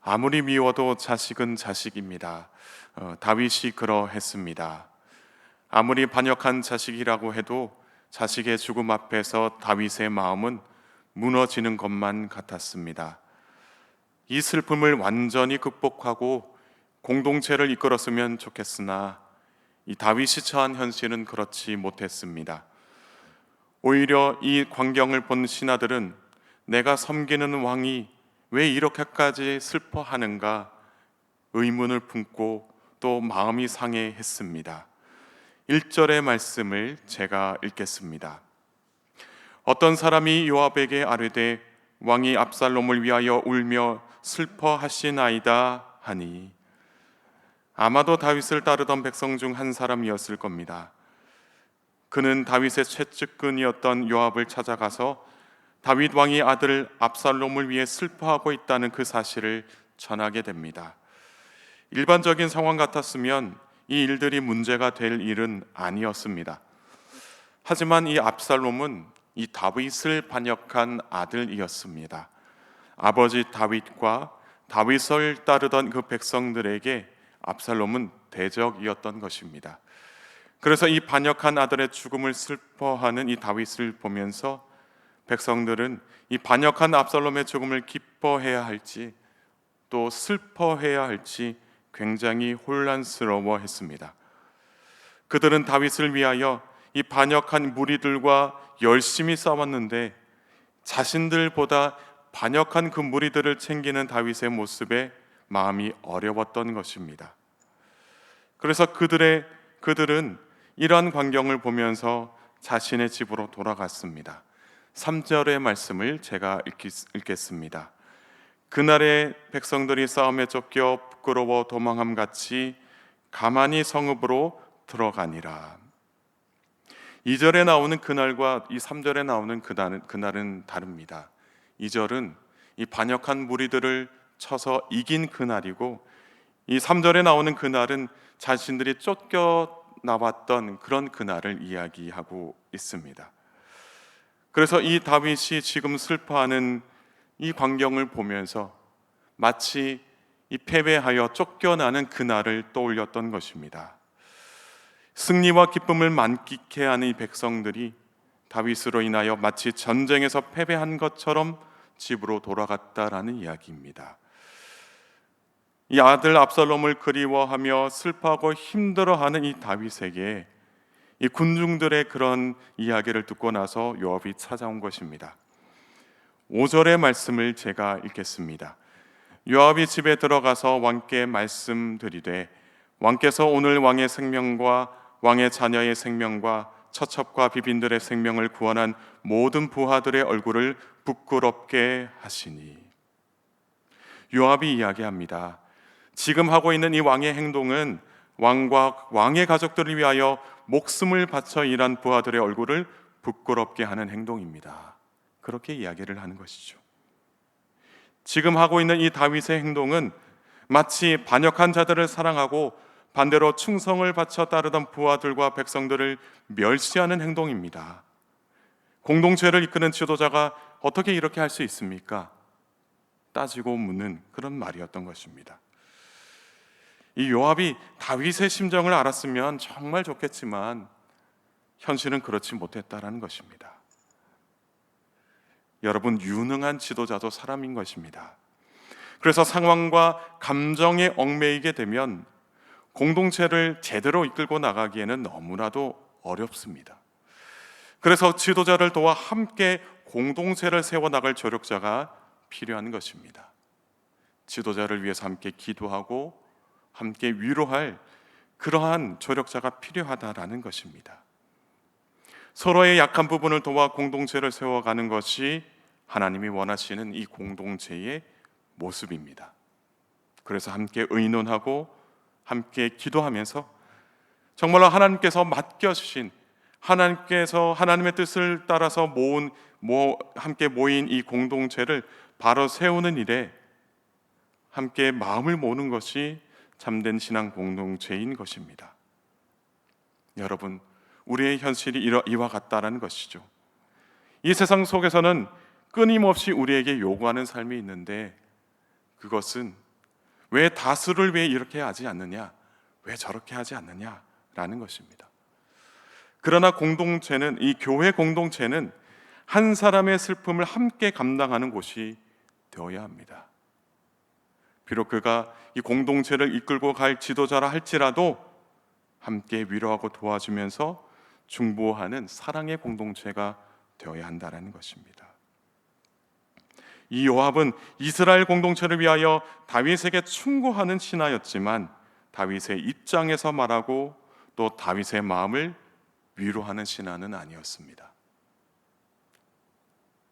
아무리 미워도 자식은 자식입니다. 다윗이 그러했습니다. 아무리 반역한 자식이라고 해도 자식의 죽음 앞에서 다윗의 마음은 무너지는 것만 같았습니다. 이 슬픔을 완전히 극복하고 공동체를 이끌었으면 좋겠으나 이 다윗이 처한 현실은 그렇지 못했습니다. 오히려 이 광경을 본 신하들은 내가 섬기는 왕이 왜 이렇게까지 슬퍼하는가 의문을 품고 또 마음이 상해했습니다. 1절의 말씀을 제가 읽겠습니다. 어떤 사람이 요압에게 아뢰되 왕이 압살롬을 위하여 울며 슬퍼하시나이다 하니, 아마도 다윗을 따르던 백성 중 한 사람이었을 겁니다. 그는 다윗의 최측근이었던 요압을 찾아가서 다윗 왕이 아들 압살롬을 위해 슬퍼하고 있다는 그 사실을 전하게 됩니다. 일반적인 상황 같았으면 이 일들이 문제가 될 일은 아니었습니다. 하지만 이 압살롬은 이 다윗을 반역한 아들이었습니다. 아버지 다윗과 다윗을 따르던 그 백성들에게 압살롬은 대적이었던 것입니다. 그래서 이 반역한 아들의 죽음을 슬퍼하는 이 다윗을 보면서 백성들은 이 반역한 압살롬의 죽음을 기뻐해야 할지 또 슬퍼해야 할지 굉장히 혼란스러워했습니다. 그들은 다윗을 위하여 이 반역한 무리들과 열심히 싸웠는데 자신들보다 반역한 그 무리들을 챙기는 다윗의 모습에 마음이 어려웠던 것입니다. 그래서 그들은 이러한 광경을 보면서 자신의 집으로 돌아갔습니다. 3절의 말씀을 제가 읽겠습니다. 그날의 백성들이 싸움에 쫓겨 부끄러워 도망함 같이 가만히 성읍으로 들어가니라. 2절에 나오는 그날과 이 3절에 나오는 그날은 다릅니다. 2절은 이 반역한 무리들을 쳐서 이긴 그날이고, 이 3절에 나오는 그날은 자신들이 쫓겨나왔던 그런 그날을 이야기하고 있습니다. 그래서 이 다윗이 지금 슬퍼하는 이 광경을 보면서 마치 이 패배하여 쫓겨나는 그날을 떠올렸던 것입니다. 승리와 기쁨을 만끽해 하는 이 백성들이 다윗으로 인하여 마치 전쟁에서 패배한 것처럼 집으로 돌아갔다라는 이야기입니다. 이 아들 압살롬을 그리워하며 슬퍼하고 힘들어하는 이 다윗에게 이 군중들의 그런 이야기를 듣고 나서 요압이 찾아온 것입니다. 5절의 말씀을 제가 읽겠습니다. 요압이 집에 들어가서 왕께 말씀드리되 왕께서 오늘 왕의 생명과 왕의 자녀의 생명과 처첩과 비빈들의 생명을 구원한 모든 부하들의 얼굴을 부끄럽게 하시니. 요압이 이야기합니다. 지금 하고 있는 이 왕의 행동은 왕과 왕의 가족들을 위하여 목숨을 바쳐 일한 부하들의 얼굴을 부끄럽게 하는 행동입니다. 그렇게 이야기를 하는 것이죠. 지금 하고 있는 이 다윗의 행동은 마치 반역한 자들을 사랑하고 반대로 충성을 바쳐 따르던 부하들과 백성들을 멸시하는 행동입니다. 공동체를 이끄는 지도자가 어떻게 이렇게 할 수 있습니까? 따지고 묻는 그런 말이었던 것입니다. 이 요압이 다윗의 심정을 알았으면 정말 좋겠지만 현실은 그렇지 못했다라는 것입니다. 여러분, 유능한 지도자도 사람인 것입니다. 그래서 상황과 감정에 얽매이게 되면 공동체를 제대로 이끌고 나가기에는 너무나도 어렵습니다. 그래서 지도자를 도와 함께 공동체를 세워나갈 조력자가 필요한 것입니다. 지도자를 위해서 함께 기도하고 함께 위로할 그러한 조력자가 필요하다라는 것입니다. 서로의 약한 부분을 도와 공동체를 세워가는 것이 하나님이 원하시는 이 공동체의 모습입니다. 그래서 함께 의논하고 함께 기도하면서 정말로 하나님께서 맡겨주신, 하나님께서 하나님의 뜻을 따라서 함께 모인 이 공동체를 바로 세우는 일에 함께 마음을 모으는 것이 참된 신앙 공동체인 것입니다. 여러분, 우리의 현실이 이와 같다라는 것이죠. 이 세상 속에서는 끊임없이 우리에게 요구하는 삶이 있는데 그것은 왜 다수를 왜 이렇게 하지 않느냐? 왜 저렇게 하지 않느냐라는 것입니다. 그러나 공동체는, 이 교회 공동체는 한 사람의 슬픔을 함께 감당하는 곳이 되어야 합니다. 비록 그가 이 공동체를 이끌고 갈 지도자라 할지라도 함께 위로하고 도와주면서 중보하는 사랑의 공동체가 되어야 한다는 것입니다. 이 요압은 이스라엘 공동체를 위하여 다윗에게 충고하는 신하였지만 다윗의 입장에서 말하고 또 다윗의 마음을 위로하는 신하는 아니었습니다.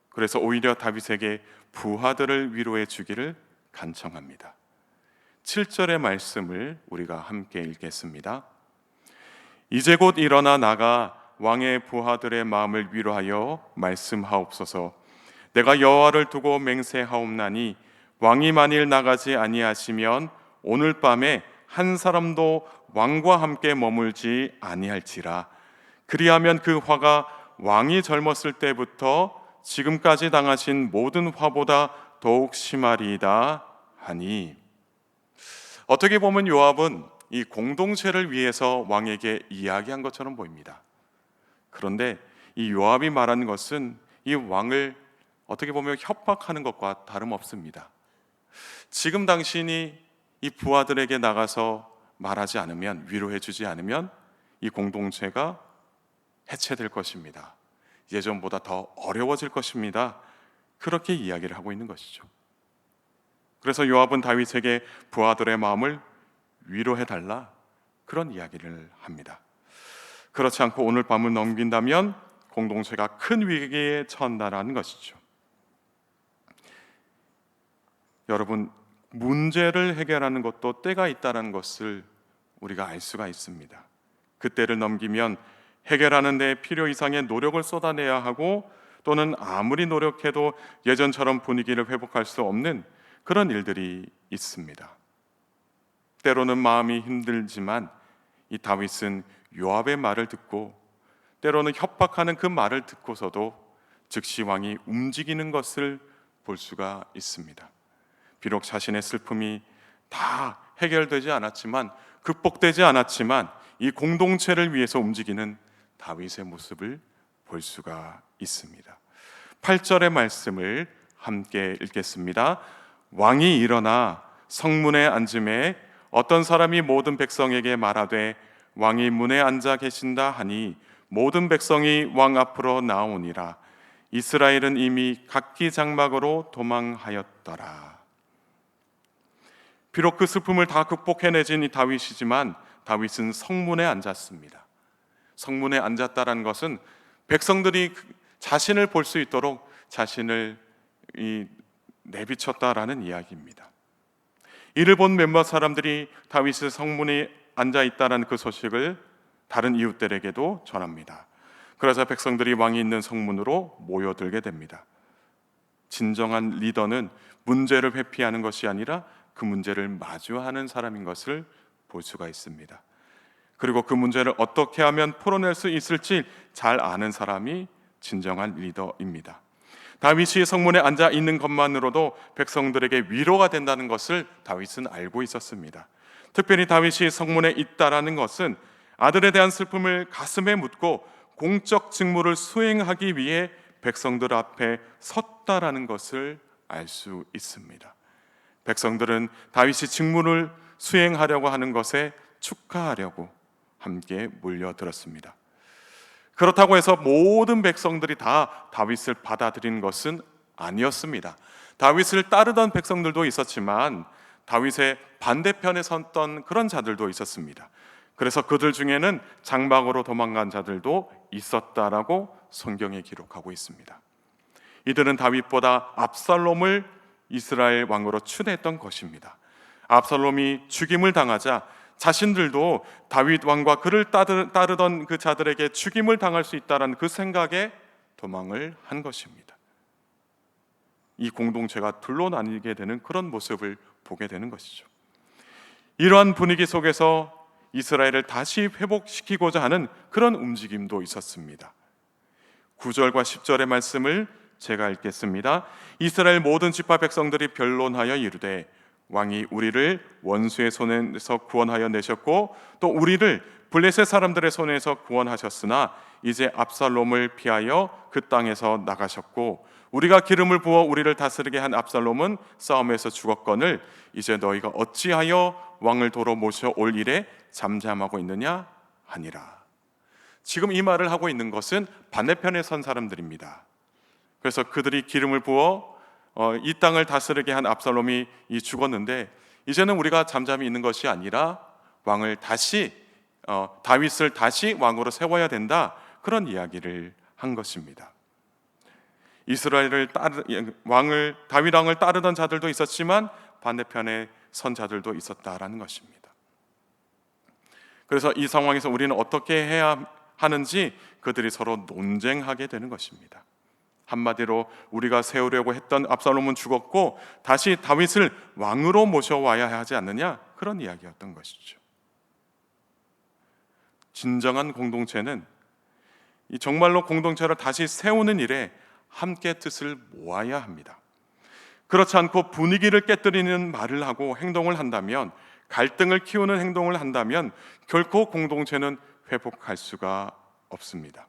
그래서 오히려 다윗에게 부하들을 위로해 주기를 간청합니다. 7절의 말씀을 우리가 함께 읽겠습니다. 이제 곧 일어나 나가 왕의 부하들의 마음을 위로하여 말씀하옵소서. 내가 여호와를 두고 맹세하옵나니 왕이 만일 나가지 아니하시면 오늘 밤에 한 사람도 왕과 함께 머물지 아니할지라. 그리하면 그 화가 왕이 젊었을 때부터 지금까지 당하신 모든 화보다 더욱 심하리이다 하니. 어떻게 보면 요압은 이 공동체를 위해서 왕에게 이야기한 것처럼 보입니다. 그런데 이 요압이 말하는 것은 이 왕을 어떻게 보면 협박하는 것과 다름없습니다. 지금 당신이 이 부하들에게 나가서 말하지 않으면, 위로해 주지 않으면 이 공동체가 해체될 것입니다. 예전보다 더 어려워질 것입니다. 그렇게 이야기를 하고 있는 것이죠. 그래서 요압은 다윗에게 부하들의 마음을 위로해 달라, 그런 이야기를 합니다. 그렇지 않고 오늘 밤을 넘긴다면 공동체가 큰 위기에 처한다는 것이죠. 여러분, 문제를 해결하는 것도 때가 있다는 것을 우리가 알 수가 있습니다. 그 때를 넘기면 해결하는 데 필요 이상의 노력을 쏟아내야 하고, 또는 아무리 노력해도 예전처럼 분위기를 회복할 수 없는 그런 일들이 있습니다. 때로는 마음이 힘들지만 이 다윗은 요압의 말을 듣고, 때로는 협박하는 그 말을 듣고서도 즉시 왕이 움직이는 것을 볼 수가 있습니다. 비록 자신의 슬픔이 다 해결되지 않았지만, 극복되지 않았지만 이 공동체를 위해서 움직이는 다윗의 모습을 볼 수가 있습니다. 8절의 말씀을 함께 읽겠습니다. 왕이 일어나 성문에 앉음에 어떤 사람이 모든 백성에게 말하되 왕이 문에 앉아 계신다 하니 모든 백성이 왕 앞으로 나오니라. 이스라엘은 이미 각기 장막으로 도망하였더라. 비록 그 슬픔을 다 극복해내진 이 다윗이지만 다윗은 성문에 앉았습니다. 성문에 앉았다는 것은 백성들이 자신을 볼 수 있도록 자신을 내비쳤다라는 이야기입니다. 이를 본 몇몇 사람들이 다윗의 성문에 앉아 있다는 그 소식을 다른 이웃들에게도 전합니다. 그러자 백성들이 왕이 있는 성문으로 모여들게 됩니다. 진정한 리더는 문제를 회피하는 것이 아니라 그 문제를 마주하는 사람인 것을 볼 수가 있습니다. 그리고 그 문제를 어떻게 하면 풀어낼 수 있을지 잘 아는 사람이 진정한 리더입니다. 다윗이 성문에 앉아 있는 것만으로도 백성들에게 위로가 된다는 것을 다윗은 알고 있었습니다. 특별히 다윗이 성문에 있다라는 것은 아들에 대한 슬픔을 가슴에 묻고 공적 직무를 수행하기 위해 백성들 앞에 섰다라는 것을 알 수 있습니다. 백성들은 다윗이 직무를 수행하려고 하는 것에 축하하려고 함께 몰려들었습니다. 그렇다고 해서 모든 백성들이 다 다윗을 받아들인 것은 아니었습니다. 다윗을 따르던 백성들도 있었지만 다윗의 반대편에 섰던 그런 자들도 있었습니다. 그래서 그들 중에는 장막으로 도망간 자들도 있었다라고 성경에 기록하고 있습니다. 이들은 다윗보다 압살롬을 이스라엘 왕으로 추대했던 것입니다. 압살롬이 죽임을 당하자 자신들도 다윗 왕과 그를 따르던 그 자들에게 죽임을 당할 수 있다는 그 생각에 도망을 한 것입니다. 이 공동체가 둘로 나뉘게 되는 그런 모습을 보게 되는 것이죠. 이러한 분위기 속에서 이스라엘을 다시 회복시키고자 하는 그런 움직임도 있었습니다. 9절과 10절의 말씀을 제가 읽겠습니다. 이스라엘 모든 지파 백성들이 변론하여 이르되 왕이 우리를 원수의 손에서 구원하여 내셨고 또 우리를 블레셋 사람들의 손에서 구원하셨으나 이제 압살롬을 피하여 그 땅에서 나가셨고 우리가 기름을 부어 우리를 다스리게 한 압살롬은 싸움에서 죽었거늘 이제 너희가 어찌하여 왕을 도로 모셔올 일에 잠잠하고 있느냐 하니라. 지금 이 말을 하고 있는 것은 반대편에 선 사람들입니다. 그래서 그들이 기름을 부어 이 땅을 다스리게 한 압살롬이 죽었는데 이제는 우리가 잠잠히 있는 것이 아니라 왕을 다시 다윗을 다시 왕으로 세워야 된다, 그런 이야기를 한 것입니다. 이스라엘을 다윗 왕을 따르던 자들도 있었지만 반대편에 선 자들도 있었다라는 것입니다. 그래서 이 상황에서 우리는 어떻게 해야 하는지 그들이 서로 논쟁하게 되는 것입니다. 한마디로 우리가 세우려고 했던 압살롬은 죽었고 다시 다윗을 왕으로 모셔와야 하지 않느냐, 그런 이야기였던 것이죠. 진정한 공동체는 정말로 공동체를 다시 세우는 일에 함께 뜻을 모아야 합니다. 그렇지 않고 분위기를 깨뜨리는 말을 하고 행동을 한다면, 갈등을 키우는 행동을 한다면 결코 공동체는 회복할 수가 없습니다.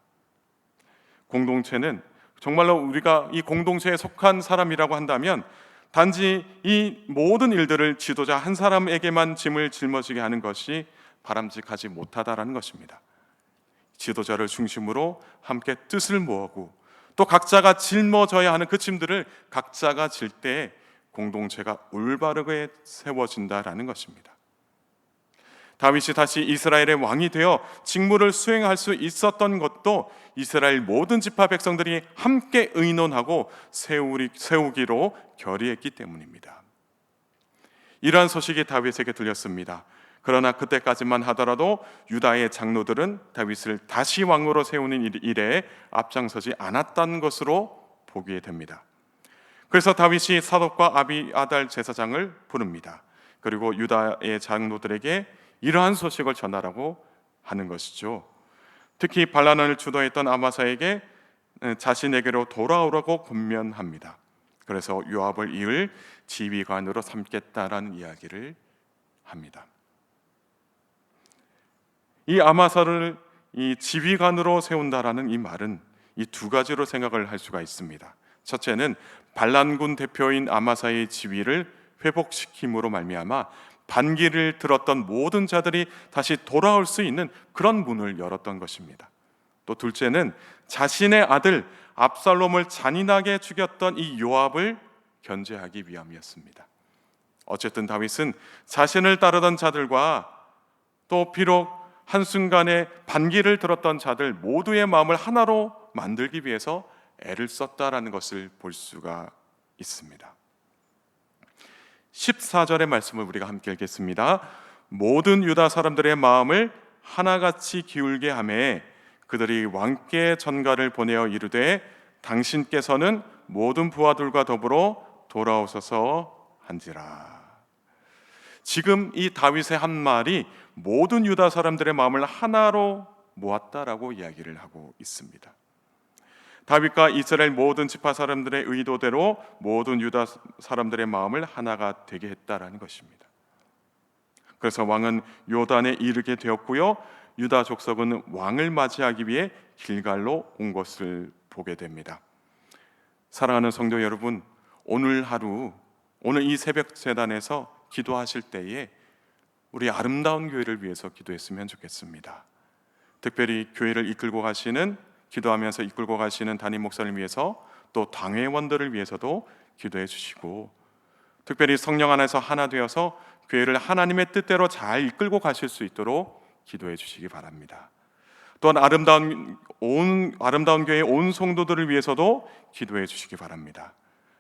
공동체는 정말로 우리가 이 공동체에 속한 사람이라고 한다면 단지 이 모든 일들을 지도자 한 사람에게만 짐을 짊어지게 하는 것이 바람직하지 못하다라는 것입니다. 지도자를 중심으로 함께 뜻을 모으고 또 각자가 짊어져야 하는 그 짐들을 각자가 질 때 공동체가 올바르게 세워진다라는 것입니다. 다윗이 다시 이스라엘의 왕이 되어 직무를 수행할 수 있었던 것도 이스라엘 모든 지파 백성들이 함께 의논하고 세우기로 결의했기 때문입니다. 이러한 소식이 다윗에게 들렸습니다. 그러나 그때까지만 하더라도 유다의 장로들은 다윗을 다시 왕으로 세우는 일에 앞장서지 않았다는 것으로 보게 됩니다. 그래서 다윗이 사독과 아비아달 제사장을 부릅니다. 그리고 유다의 장로들에게 이러한 소식을 전하라고 하는 것이죠. 특히 반란을 주도했던 아마사에게 자신에게로 돌아오라고 권면합니다. 그래서 요압을 이을 지휘관으로 삼겠다라는 이야기를 합니다. 이 아마사를 이 지휘관으로 세운다라는 이 말은 이 두 가지로 생각을 할 수가 있습니다. 첫째는 반란군 대표인 아마사의 지위를 회복시킴으로 말미암아 반기를 들었던 모든 자들이 다시 돌아올 수 있는 그런 문을 열었던 것입니다. 또 둘째는 자신의 아들 압살롬을 잔인하게 죽였던 이 요압을 견제하기 위함이었습니다. 어쨌든 다윗은 자신을 따르던 자들과 또 비록 한순간에 반기를 들었던 자들 모두의 마음을 하나로 만들기 위해서 애를 썼다라는 것을 볼 수가 있습니다. 14절의 말씀을 우리가 함께 읽겠습니다. 모든 유다 사람들의 마음을 하나같이 기울게 하매 그들이 왕께 전가를 보내어 이르되 당신께서는 모든 부하들과 더불어 돌아오소서 한지라. 지금 이 다윗의 한 말이 모든 유다 사람들의 마음을 하나로 모았다라고 이야기를 하고 있습니다. 다윗과 이스라엘 모든 지파 사람들의 의도대로 모든 유다 사람들의 마음을 하나가 되게 했다라는 것입니다. 그래서 왕은 요단에 이르게 되었고요, 유다 족속은 왕을 맞이하기 위해 길갈로 온 것을 보게 됩니다. 사랑하는 성도 여러분, 오늘 하루, 오늘 이 새벽 제단에서 기도하실 때에 우리 아름다운 교회를 위해서 기도했으면 좋겠습니다. 특별히 교회를 이끌고 가시는, 기도하면서 이끌고 가시는 담임 목사를 위해서, 또 당회원들을 위해서도 기도해 주시고, 특별히 성령 안에서 하나 되어서 교회를 하나님의 뜻대로 잘 이끌고 가실 수 있도록 기도해 주시기 바랍니다. 또한 아름다운 교회의 온 성도들을 위해서도 기도해 주시기 바랍니다.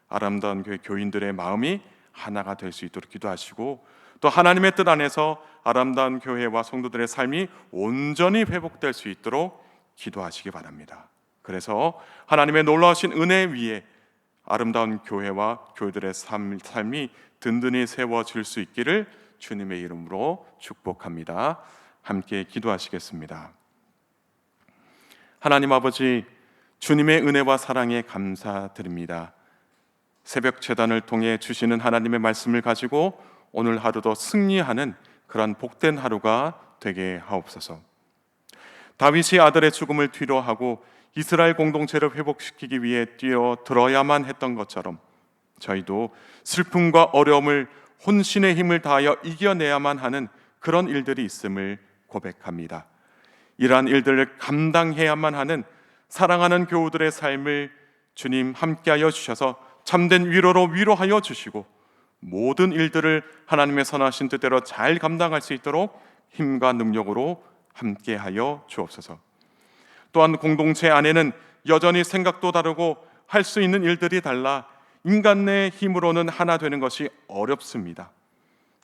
아름다운 교회 교인들의 마음이 하나가 될 수 있도록 기도하시고, 또 하나님의 뜻 안에서 아름다운 교회와 성도들의 삶이 온전히 회복될 수 있도록 기도하시기 바랍니다. 그래서 하나님의 놀라우신 은혜 위에 아름다운 교회와 교회들의 삶이 든든히 세워질 수 있기를 주님의 이름으로 축복합니다. 함께 기도하시겠습니다. 하나님 아버지, 주님의 은혜와 사랑에 감사드립니다. 새벽 제단을 통해 주시는 하나님의 말씀을 가지고 오늘 하루도 승리하는 그런 복된 하루가 되게 하옵소서. 다윗이 아들의 죽음을 뒤로하고 이스라엘 공동체를 회복시키기 위해 뛰어들어야만 했던 것처럼 저희도 슬픔과 어려움을 혼신의 힘을 다하여 이겨내야만 하는 그런 일들이 있음을 고백합니다. 이러한 일들을 감당해야만 하는 사랑하는 교우들의 삶을 주님 함께하여 주셔서 참된 위로로 위로하여 주시고 모든 일들을 하나님의 선하신 뜻대로 잘 감당할 수 있도록 힘과 능력으로 함께하여 주옵소서. 또한 공동체 안에는 여전히 생각도 다르고 할 수 있는 일들이 달라 인간 내 힘으로는 하나 되는 것이 어렵습니다.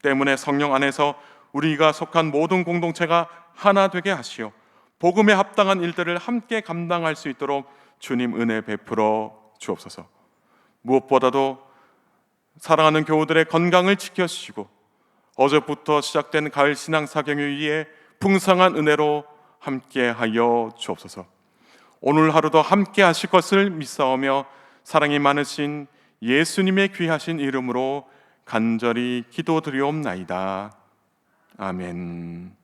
때문에 성령 안에서 우리가 속한 모든 공동체가 하나 되게 하시어 복음에 합당한 일들을 함께 감당할 수 있도록 주님 은혜 베풀어 주옵소서. 무엇보다도 사랑하는 교우들의 건강을 지켜주시고 어제부터 시작된 가을 신앙 사경유의에 풍성한 은혜로 함께하여 주옵소서. 오늘 하루도 함께 하실 것을 믿사오며 사랑이 많으신 예수님의 귀하신 이름으로 간절히 기도드리옵나이다. 아멘.